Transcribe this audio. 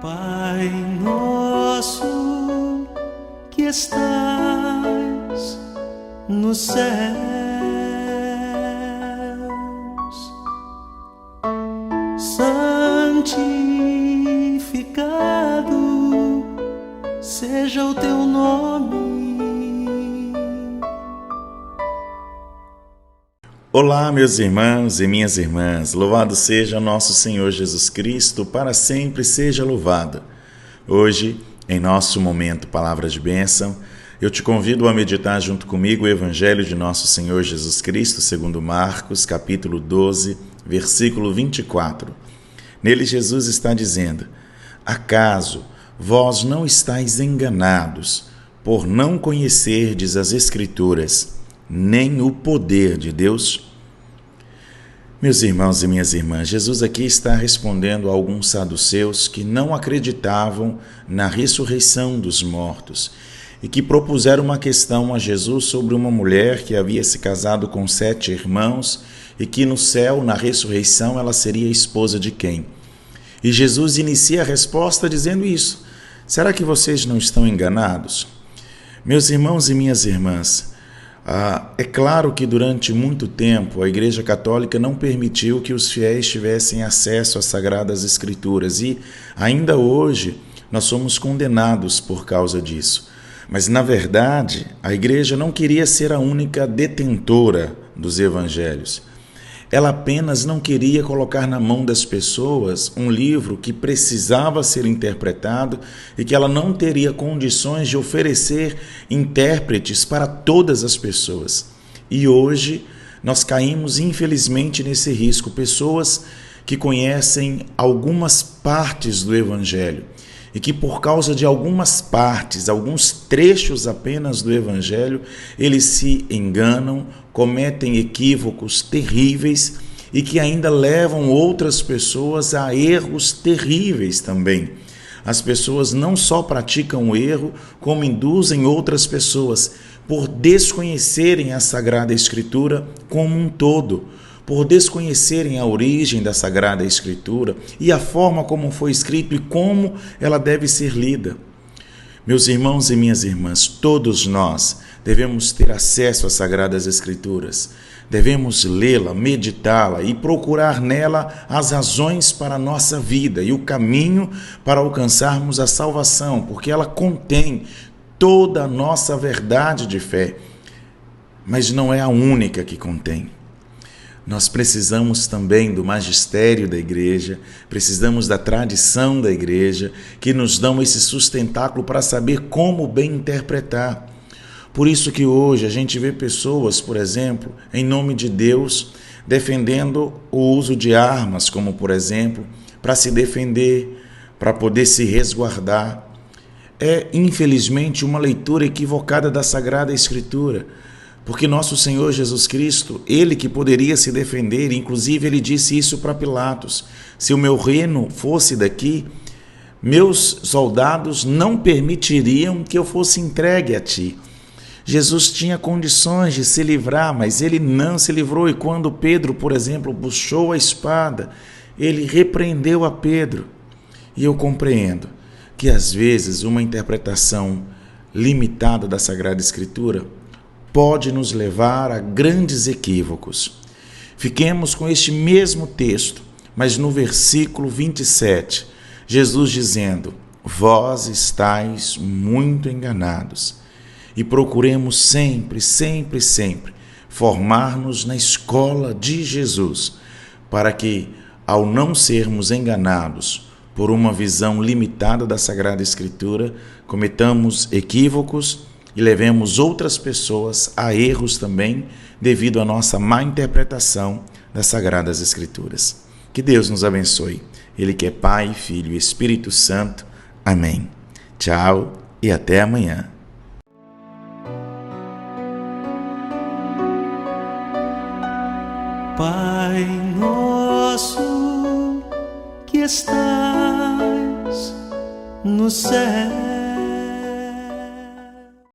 Pai nosso que estais nos céus, santificado seja o teu nome. Olá, meus irmãos e minhas irmãs, louvado seja nosso Senhor Jesus Cristo, para sempre seja louvado. Hoje, em nosso momento Palavra de Bênção, eu te convido a meditar junto comigo o Evangelho de nosso Senhor Jesus Cristo, segundo Marcos, capítulo 12, versículo 24. Nele Jesus está dizendo: acaso vós não estáis enganados por não conhecerdes as Escrituras, nem o poder de Deus? Meus irmãos e minhas irmãs, Jesus aqui está respondendo a alguns saduceus que não acreditavam na ressurreição dos mortos e que propuseram uma questão a Jesus sobre uma mulher que havia se casado com 7 irmãos e que no céu, na ressurreição, ela seria esposa de quem? E Jesus inicia a resposta dizendo isso: será que vocês não estão enganados? Meus irmãos e minhas irmãs, é claro que durante muito tempo a Igreja Católica não permitiu que os fiéis tivessem acesso às Sagradas Escrituras e ainda hoje nós somos condenados por causa disso. Mas na verdade a Igreja não queria ser a única detentora dos Evangelhos. Ela apenas não queria colocar na mão das pessoas um livro que precisava ser interpretado e que ela não teria condições de oferecer intérpretes para todas as pessoas. E hoje nós caímos infelizmente nesse risco. Pessoas que conhecem algumas partes do Evangelho e que por causa de algumas partes, alguns trechos apenas do Evangelho, eles se enganam, cometem equívocos terríveis e que ainda levam outras pessoas a erros terríveis também. As pessoas não só praticam o erro, como induzem outras pessoas por desconhecerem a Sagrada Escritura como um todo, por desconhecerem a origem da Sagrada Escritura e a forma como foi escrito e como ela deve ser lida. Meus irmãos e minhas irmãs, todos nós devemos ter acesso às Sagradas Escrituras. Devemos lê-la, meditá-la e procurar nela as razões para a nossa vida e o caminho para alcançarmos a salvação, porque ela contém toda a nossa verdade de fé, mas não é a única que contém. Nós precisamos também do magistério da igreja, precisamos da tradição da igreja, que nos dão esse sustentáculo para saber como bem interpretar. Por isso que hoje a gente vê pessoas, por exemplo, em nome de Deus, defendendo o uso de armas, como por exemplo, para se defender, para poder se resguardar. É, infelizmente, uma leitura equivocada da Sagrada Escritura. Porque nosso Senhor Jesus Cristo, Ele que poderia se defender, inclusive Ele disse isso para Pilatos: se o meu reino fosse daqui, meus soldados não permitiriam que eu fosse entregue a ti. Jesus tinha condições de se livrar, mas Ele não se livrou. E quando Pedro, por exemplo, puxou a espada, Ele repreendeu a Pedro. E eu compreendo que às vezes uma interpretação limitada da Sagrada Escritura pode nos levar a grandes equívocos. Fiquemos com este mesmo texto, mas no versículo 27, Jesus dizendo: vós estáis muito enganados. E procuremos sempre formar-nos na escola de Jesus, para que, ao não sermos enganados por uma visão limitada da Sagrada Escritura, cometamos equívocos e levemos outras pessoas a erros também devido à nossa má interpretação das Sagradas Escrituras. Que Deus nos abençoe. Ele que é Pai, Filho e Espírito Santo. Amém. Tchau e até amanhã. Pai nosso que estais no céu,